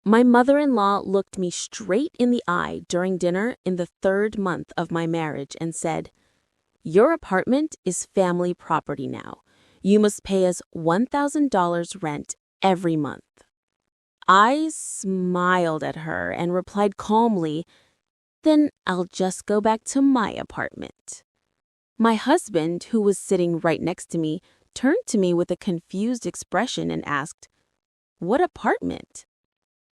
My mother-in-law looked me straight in the eye during dinner in the 3rd month of my marriage and said, "Your apartment is family property now. You must pay us $1,000 rent every month." I smiled at her and replied calmly, "Then I'll just go back to my apartment." My husband, who was sitting right next to me, turned to me with a confused expression and asked, "What apartment?"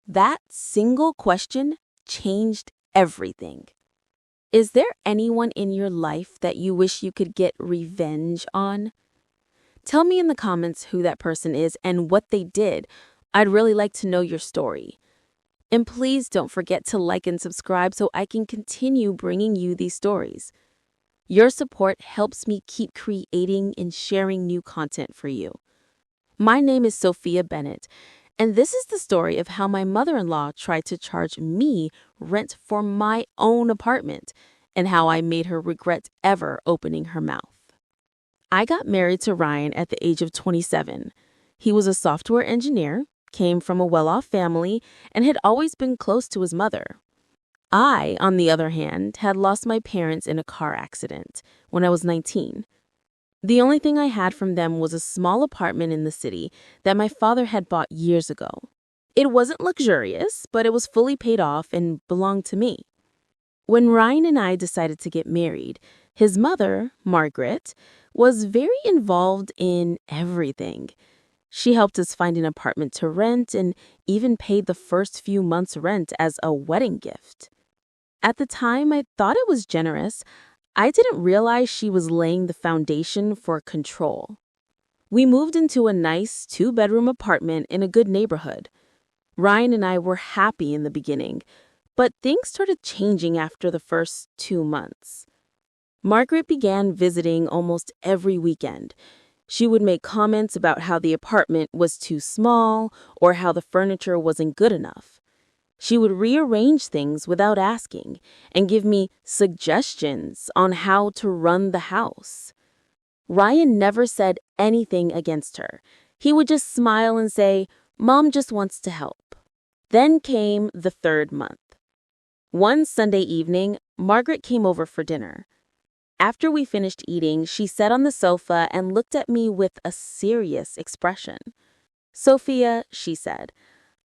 That single question changed everything. Is there anyone in your life that you wish you could get revenge on? Tell me in the comments who that person is and what they did. I'd really like to know your story. And please don't forget to like and subscribe so I can continue bringing you these stories. Your support helps me keep creating and sharing new content for you. My name is Sophia Bennett, and this is the story of how my mother-in-law tried to charge me rent for my own apartment and how I made her regret ever opening her mouth. I got married to Ryan at the age of 27. He was a software engineer, came from a well-off family, and had always been close to his mother. I, on the other hand, had lost my parents in a car accident when I was 19. The only thing I had from them was a small apartment in the city that my father had bought years ago. It wasn't luxurious, but it was fully paid off and belonged to me. When Ryan and I decided to get married, his mother, Margaret, was very involved in everything. She helped us find an apartment to rent and even paid the first few months' rent as a wedding gift. At the time, I thought it was generous. I didn't realize she was laying the foundation for control. We moved into a nice 2-bedroom apartment in a good neighborhood. Ryan and I were happy in the beginning, but things started changing after the first 2 months. Margaret began visiting almost every weekend. She would make comments about how the apartment was too small or how the furniture wasn't good enough. She would rearrange things without asking and give me suggestions on how to run the house. Ryan never said anything against her. He would just smile and say, "Mom just wants to help." Then came the 3rd month. One Sunday evening, Margaret came over for dinner. After we finished eating, she sat on the sofa and looked at me with a serious expression. "Sophia," she said,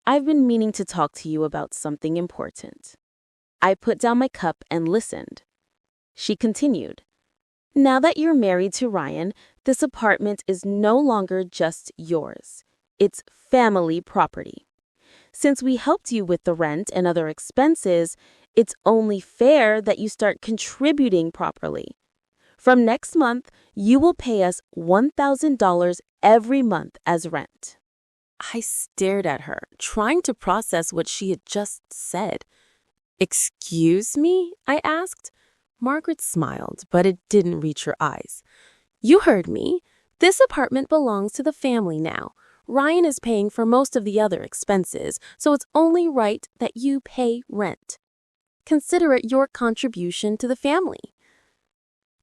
"I've been meaning to talk to you about something important." I put down my cup and listened. She continued, "Now that you're married to Ryan, this apartment is no longer just yours. It's family property. Since we helped you with the rent and other expenses, it's only fair that you start contributing properly. From next month, you will pay us $1,000 every month as rent." I stared at her, trying to process what she had just said. "Excuse me?" I asked. Margaret smiled, but it didn't reach her eyes. "You heard me. This apartment belongs to the family now. Ryan is paying for most of the other expenses, so it's only right that you pay rent. Consider it your contribution to the family."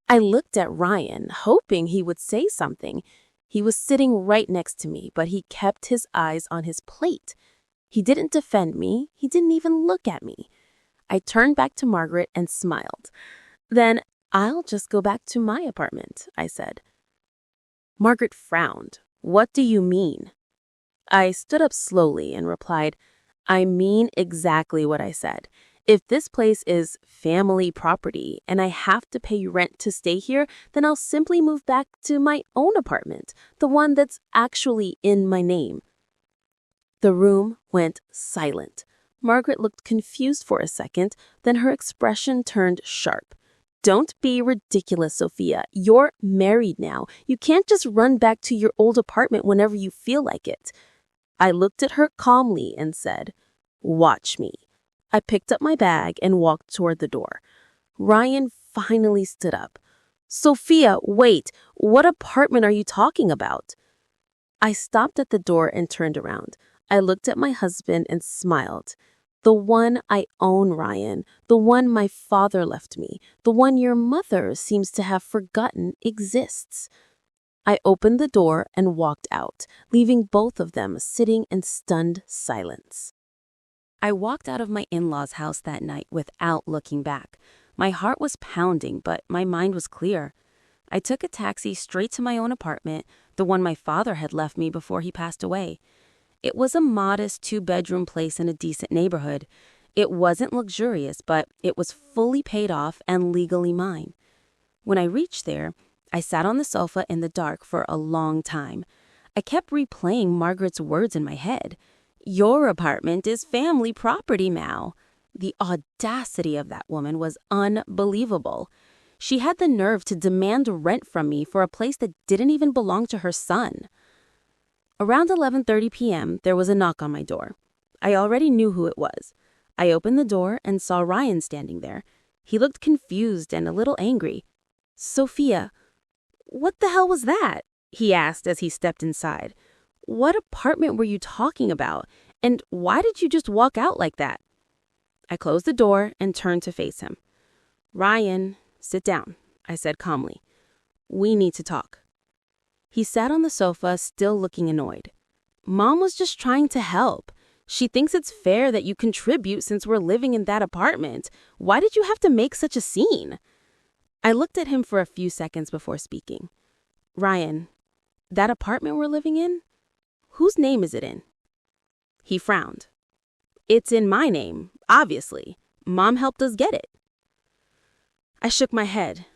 I looked at Ryan, hoping he would say something. He was sitting right next to me, but he kept his eyes on his plate. He didn't defend me. He didn't even look at me. I turned back to Margaret and smiled. "Then I'll just go back to my apartment," I said. Margaret frowned. "What do you mean?" I stood up slowly and replied, "I mean exactly what I said. If this place is family property and I have to pay rent to stay here, then I'll simply move back to my own apartment, the one that's actually in my name." The room went silent. Margaret looked confused for a second, then her expression turned sharp. "Don't be ridiculous, Sophia. You're married now. You can't just run back to your old apartment whenever you feel like it." I looked at her calmly and said, "Watch me." I picked up my bag and walked toward the door. Ryan finally stood up. "Sophia, wait. What apartment are you talking about?" I stopped at the door and turned around. I looked at my husband and smiled. "The one I own, Ryan. The one my father left me. The one your mother seems to have forgotten exists." I opened the door and walked out, leaving both of them sitting in stunned silence. I walked out of my in-laws' house that night without looking back. My heart was pounding, but my mind was clear. I took a taxi straight to my own apartment, the one my father had left me before he passed away. It was a modest 2-bedroom place in a decent neighborhood. It wasn't luxurious, but it was fully paid off and legally mine. When I reached there, I sat on the sofa in the dark for a long time. I kept replaying Margaret's words in my head. "Your apartment is family property now." The audacity of that woman was unbelievable. She had the nerve to demand rent from me for a place that didn't even belong to her son. Around 11:30 p.m., there was a knock on my door. I already knew who it was. I opened the door and saw Ryan standing there. He looked confused and a little angry. "Sophia, what the hell was that?" he asked as he stepped inside. "What apartment were you talking about? And why did you just walk out like that?" I closed the door and turned to face him. "Ryan, sit down," I said calmly. "We need to talk." He sat on the sofa, still looking annoyed. "Mom was just trying to help. She thinks it's fair that you contribute since we're living in that apartment. Why did you have to make such a scene?" I looked at him for a few seconds before speaking. "Ryan, that apartment we're living in? Whose name is it in?" He frowned. "It's in my name, obviously. Mom helped us get it." I shook my head.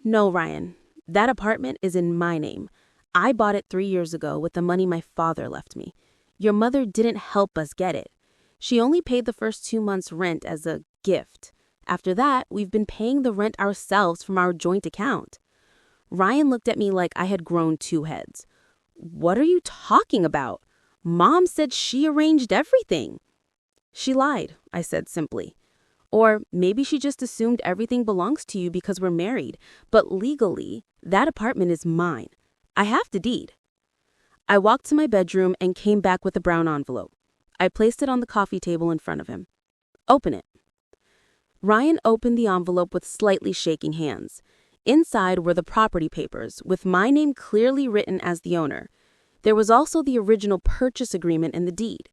"No, Ryan, that apartment is in my name. I bought it 3 years ago with the money my father left me. Your mother didn't help us get it. She only paid the first 2 months' rent as a gift. After that, we've been paying the rent ourselves from our joint account." Ryan looked at me like I had grown 2 heads. "What are you talking about? Mom said she arranged everything." "She lied," I said simply. "Or maybe she just assumed everything belongs to you because we're married. But legally, that apartment is mine. I have the deed." I walked to my bedroom and came back with a brown envelope. I placed it on the coffee table in front of him. "Open it." Ryan opened the envelope with slightly shaking hands. Inside were the property papers, with my name clearly written as the owner. There was also the original purchase agreement in the deed.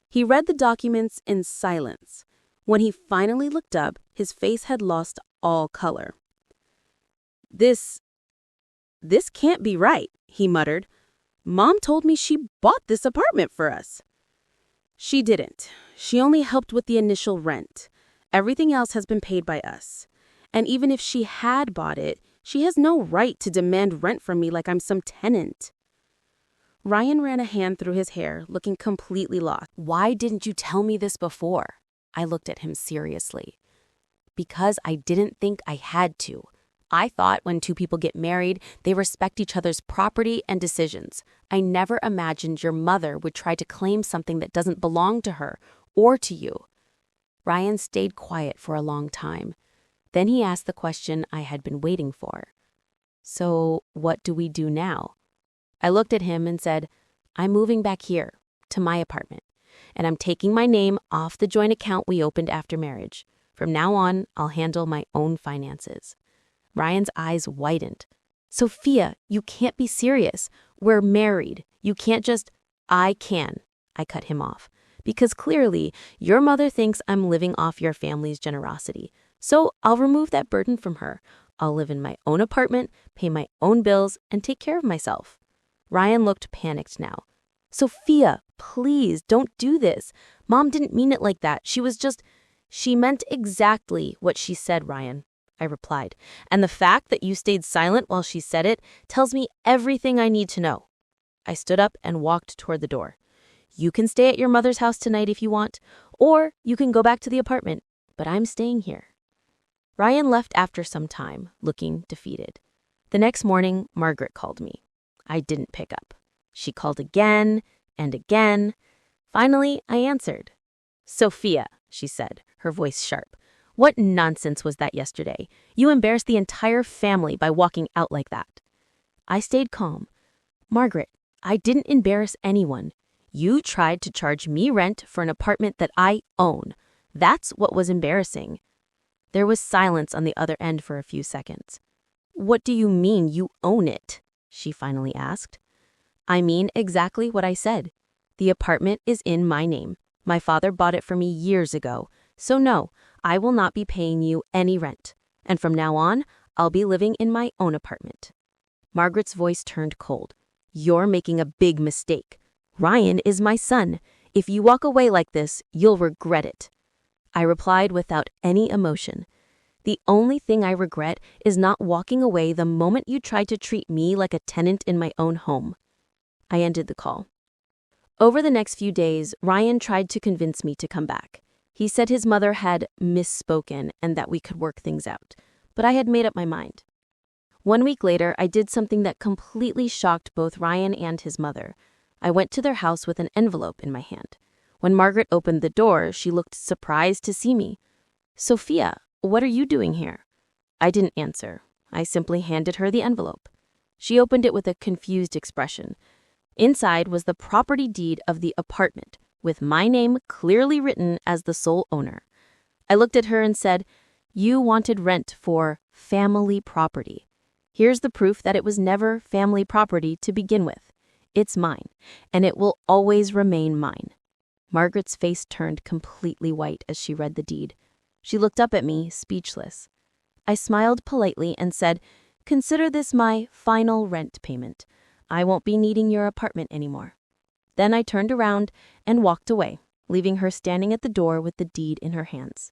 He read the documents in silence. When he finally looked up, his face had lost all color. This can't be right," he muttered. "Mom told me she bought this apartment for us." "She didn't. She only helped with the initial rent. Everything else has been paid by us. And even if she had bought it, she has no right to demand rent from me like I'm some tenant." Ryan ran a hand through his hair, looking completely lost. "Why didn't you tell me this before?" I looked at him seriously. "Because I didn't think I had to. I thought when 2 people get married, they respect each other's property and decisions. I never imagined your mother would try to claim something that doesn't belong to her or to you." Ryan stayed quiet for a long time. Then he asked the question I had been waiting for. "So what do we do now?" I looked at him and said, "I'm moving back here, to my apartment, and I'm taking my name off the joint account we opened after marriage. From now on, I'll handle my own finances." Ryan's eyes widened. "Sophia, you can't be serious. We're married. You can't just—" "I can," I cut him off, "because clearly your mother thinks I'm living off your family's generosity. So I'll remove that burden from her. I'll live in my own apartment, pay my own bills, and take care of myself." Ryan looked panicked now. "Sophia, please don't do this. Mom didn't mean it like that. She meant exactly what she said, Ryan," I replied. "And the fact that you stayed silent while she said it tells me everything I need to know." I stood up and walked toward the door. "You can stay at your mother's house tonight if you want, or you can go back to the apartment, but I'm staying here." Ryan left after some time, looking defeated. The next morning, Margaret called me. I didn't pick up. She called again and again. Finally, I answered. "Sophia," she said, her voice sharp, "what nonsense was that yesterday? You embarrassed the entire family by walking out like that." I stayed calm. "Margaret, I didn't embarrass anyone. You tried to charge me rent for an apartment that I own. That's what was embarrassing." There was silence on the other end for a few seconds. "What do you mean you own it?" she finally asked. "I mean exactly what I said. The apartment is in my name. My father bought it for me years ago, so no, I will not be paying you any rent. And from now on, I'll be living in my own apartment." Margaret's voice turned cold. "You're making a big mistake. Ryan is my son. If you walk away like this, you'll regret it." I replied without any emotion. "The only thing I regret is not walking away the moment you tried to treat me like a tenant in my own home." I ended the call. Over the next few days, Ryan tried to convince me to come back. He said his mother had misspoken and that we could work things out, but I had made up my mind. 1 week later, I did something that completely shocked both Ryan and his mother. I went to their house with an envelope in my hand. When Margaret opened the door, she looked surprised to see me. "Sophia, what are you doing here?" I didn't answer. I simply handed her the envelope. She opened it with a confused expression. Inside was the property deed of the apartment, with my name clearly written as the sole owner. I looked at her and said, "You wanted rent for family property. Here's the proof that it was never family property to begin with. It's mine, and it will always remain mine." Margaret's face turned completely white as she read the deed. She looked up at me, speechless. I smiled politely and said, "Consider this my final rent payment. I won't be needing your apartment anymore." Then I turned around and walked away, leaving her standing at the door with the deed in her hands.